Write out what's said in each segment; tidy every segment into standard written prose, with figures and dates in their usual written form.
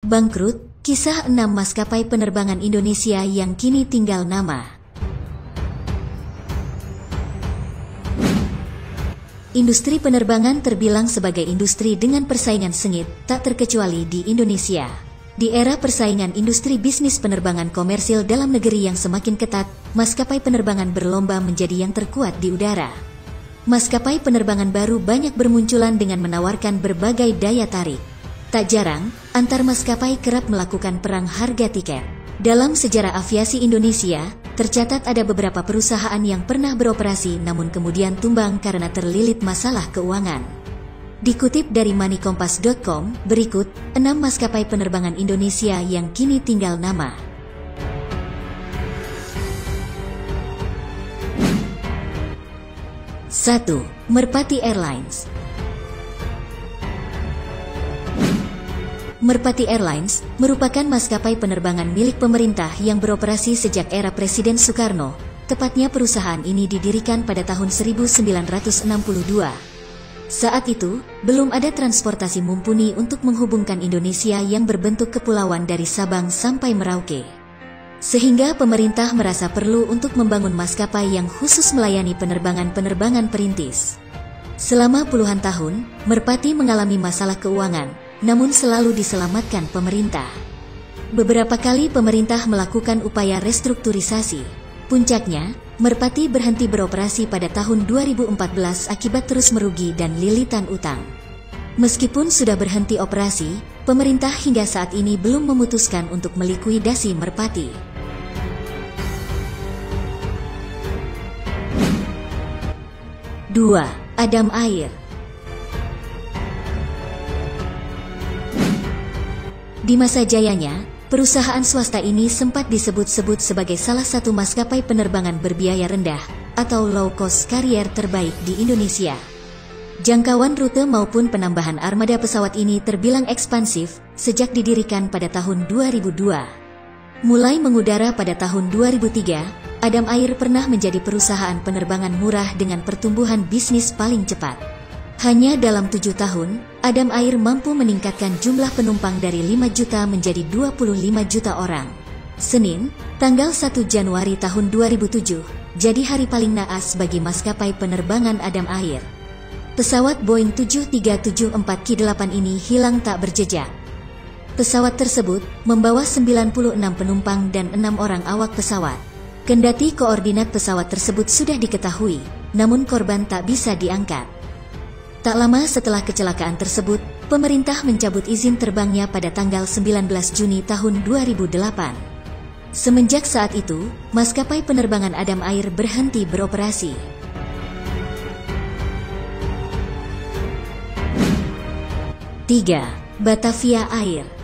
Bangkrut, kisah 6 maskapai penerbangan Indonesia yang kini tinggal nama. Industri penerbangan terbilang sebagai industri dengan persaingan sengit, tak terkecuali di Indonesia. Di era persaingan industri bisnis penerbangan komersil dalam negeri yang semakin ketat, maskapai penerbangan berlomba menjadi yang terkuat di udara. Maskapai penerbangan baru banyak bermunculan dengan menawarkan berbagai daya tarik. Tak jarang, antar maskapai kerap melakukan perang harga tiket. Dalam sejarah aviasi Indonesia, tercatat ada beberapa perusahaan yang pernah beroperasi namun kemudian tumbang karena terlilit masalah keuangan. Dikutip dari moneykompas.com, berikut 6 maskapai penerbangan Indonesia yang kini tinggal nama. 1. Merpati Airlines. Merpati Airlines merupakan maskapai penerbangan milik pemerintah yang beroperasi sejak era Presiden Soekarno. Tepatnya perusahaan ini didirikan pada tahun 1962. Saat itu, belum ada transportasi mumpuni untuk menghubungkan Indonesia yang berbentuk kepulauan dari Sabang sampai Merauke. Sehingga pemerintah merasa perlu untuk membangun maskapai yang khusus melayani penerbangan-penerbangan perintis. Selama puluhan tahun, Merpati mengalami masalah keuangan, namun selalu diselamatkan pemerintah. Beberapa kali pemerintah melakukan upaya restrukturisasi. Puncaknya, Merpati berhenti beroperasi pada tahun 2014 akibat terus merugi dan lilitan utang. Meskipun sudah berhenti operasi, pemerintah hingga saat ini belum memutuskan untuk melikuidasi Merpati. 2. Adam Air. Di masa jayanya, perusahaan swasta ini sempat disebut-sebut sebagai salah satu maskapai penerbangan berbiaya rendah atau low cost carrier terbaik di Indonesia. Jangkauan rute maupun penambahan armada pesawat ini terbilang ekspansif sejak didirikan pada tahun 2002. Mulai mengudara pada tahun 2003, Adam Air pernah menjadi perusahaan penerbangan murah dengan pertumbuhan bisnis paling cepat. Hanya dalam 7 tahun, Adam Air mampu meningkatkan jumlah penumpang dari 5 juta menjadi 25 juta orang. Senin, tanggal 1 Januari tahun 2007, jadi hari paling naas bagi maskapai penerbangan Adam Air. Pesawat Boeing 7374-8 ini hilang tak berjejak. Pesawat tersebut membawa 96 penumpang dan 6 orang awak pesawat. Kendati koordinat pesawat tersebut sudah diketahui, namun korban tak bisa diangkat. Tak lama setelah kecelakaan tersebut, pemerintah mencabut izin terbangnya pada tanggal 19 Juni tahun 2008. Semenjak saat itu, maskapai penerbangan Adam Air berhenti beroperasi. 3. Batavia Air.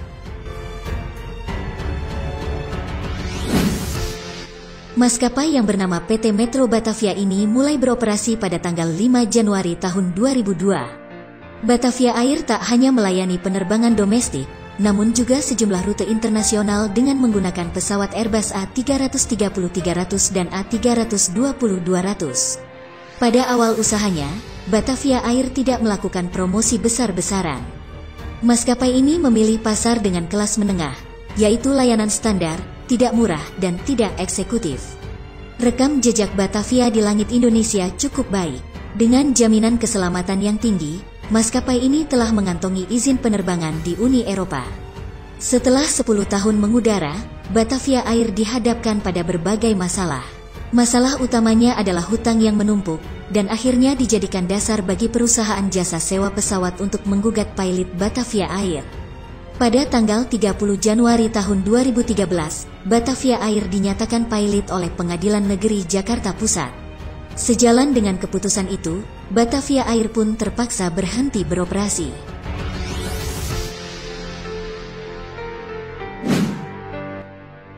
Maskapai yang bernama PT Metro Batavia ini mulai beroperasi pada tanggal 5 Januari tahun 2002. Batavia Air tak hanya melayani penerbangan domestik, namun juga sejumlah rute internasional dengan menggunakan pesawat Airbus A330-300 dan A320-200. Pada awal usahanya, Batavia Air tidak melakukan promosi besar-besaran. Maskapai ini memilih pasar dengan kelas menengah, yaitu layanan standar, tidak murah, dan tidak eksekutif. Rekam jejak Batavia di langit Indonesia cukup baik. Dengan jaminan keselamatan yang tinggi, maskapai ini telah mengantongi izin penerbangan di Uni Eropa. Setelah 10 tahun mengudara, Batavia Air dihadapkan pada berbagai masalah. Masalah utamanya adalah hutang yang menumpuk, dan akhirnya dijadikan dasar bagi perusahaan jasa sewa pesawat untuk menggugat pilot Batavia Air. Pada tanggal 30 Januari tahun 2013, Batavia Air dinyatakan pilot oleh Pengadilan Negeri Jakarta Pusat. Sejalan dengan keputusan itu, Batavia Air pun terpaksa berhenti beroperasi.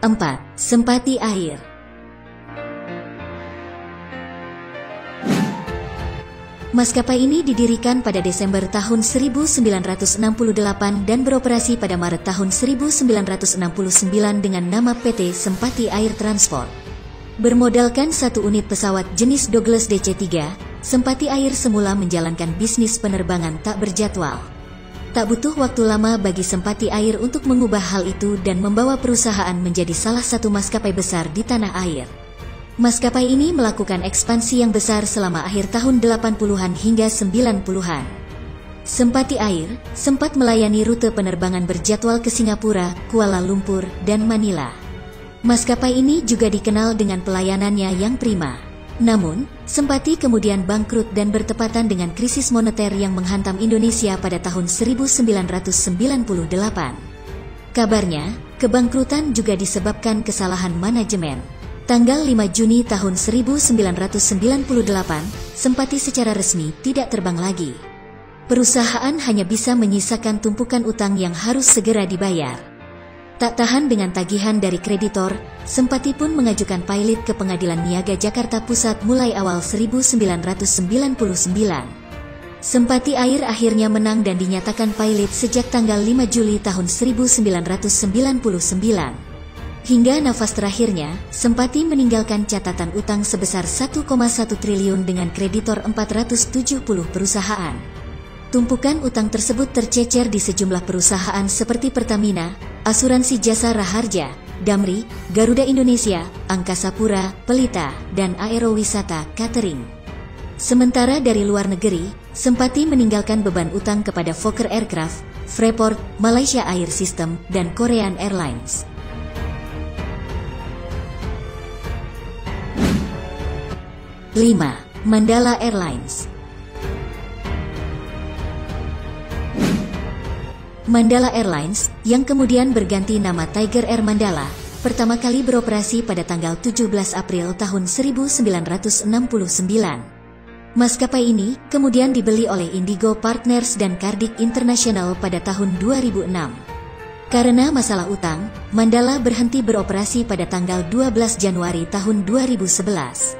4. Sempati Air. Maskapai ini didirikan pada Desember tahun 1968 dan beroperasi pada Maret tahun 1969 dengan nama PT Sempati Air Transport. Bermodalkan 1 unit pesawat jenis Douglas DC-3, Sempati Air semula menjalankan bisnis penerbangan tak berjadwal. Tak butuh waktu lama bagi Sempati Air untuk mengubah hal itu dan membawa perusahaan menjadi salah satu maskapai besar di tanah air. Maskapai ini melakukan ekspansi yang besar selama akhir tahun 80-an hingga 90-an. Sempati Air sempat melayani rute penerbangan berjadwal ke Singapura, Kuala Lumpur, dan Manila. Maskapai ini juga dikenal dengan pelayanannya yang prima. Namun, Sempati kemudian bangkrut dan bertepatan dengan krisis moneter yang menghantam Indonesia pada tahun 1998. Kabarnya, kebangkrutan juga disebabkan kesalahan manajemen. Tanggal 5 Juni tahun 1998, Sempati secara resmi tidak terbang lagi. Perusahaan hanya bisa menyisakan tumpukan utang yang harus segera dibayar. Tak tahan dengan tagihan dari kreditor, Sempati pun mengajukan pilot ke Pengadilan Niaga Jakarta Pusat mulai awal 1999. Sempati Air akhirnya menang dan dinyatakan pilot sejak tanggal 5 Juli tahun 1999. Hingga nafas terakhirnya, Sempati meninggalkan catatan utang sebesar 1,1 triliun dengan kreditor 470 perusahaan. Tumpukan utang tersebut tercecer di sejumlah perusahaan seperti Pertamina, Asuransi Jasa Raharja, Damri, Garuda Indonesia, Angkasa Pura, Pelita, dan Aerowisata Catering. Sementara dari luar negeri, Sempati meninggalkan beban utang kepada Fokker Aircraft, Fraport, Malaysia Air System, dan Korean Airlines. Mandala Airlines. Mandala Airlines, yang kemudian berganti nama Tiger Air Mandala, pertama kali beroperasi pada tanggal 17 April tahun 1969. Maskapai ini kemudian dibeli oleh Indigo Partners dan Cardiff International pada tahun 2006. Karena masalah utang, Mandala berhenti beroperasi pada tanggal 12 Januari tahun 2011.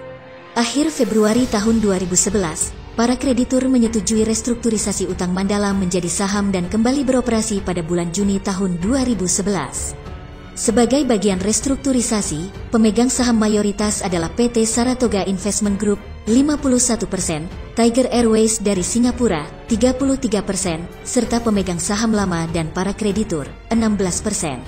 Akhir Februari tahun 2011, para kreditur menyetujui restrukturisasi utang Mandala menjadi saham dan kembali beroperasi pada bulan Juni tahun 2011. Sebagai bagian restrukturisasi, pemegang saham mayoritas adalah PT Saratoga Investment Group 51%, Tiger Airways dari Singapura 33%, serta pemegang saham lama dan para kreditur 16%.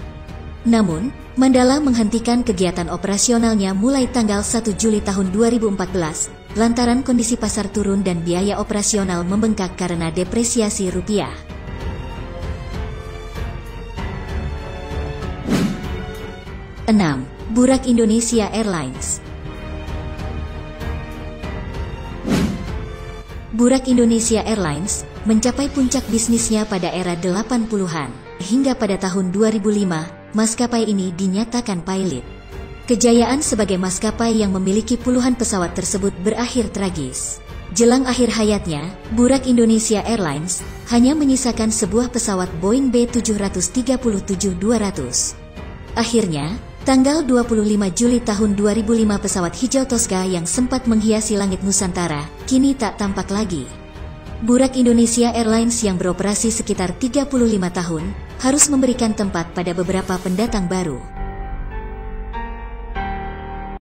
Namun, Mandala menghentikan kegiatan operasionalnya mulai tanggal 1 Juli tahun 2014, lantaran kondisi pasar turun dan biaya operasional membengkak karena depresiasi rupiah. 6. Burak Indonesia Airlines. Burak Indonesia Airlines mencapai puncak bisnisnya pada era 80-an. Hingga pada tahun 2005, maskapai ini dinyatakan pilot. Kejayaan sebagai maskapai yang memiliki puluhan pesawat tersebut berakhir tragis. Jelang akhir hayatnya, Burak Indonesia Airlines hanya menyisakan sebuah pesawat Boeing B737-200. Akhirnya, tanggal 25 Juli tahun 2005 pesawat hijau Tosca yang sempat menghiasi langit Nusantara, kini tak tampak lagi. Burak Indonesia Airlines yang beroperasi sekitar 35 tahun, harus memberikan tempat pada beberapa pendatang baru.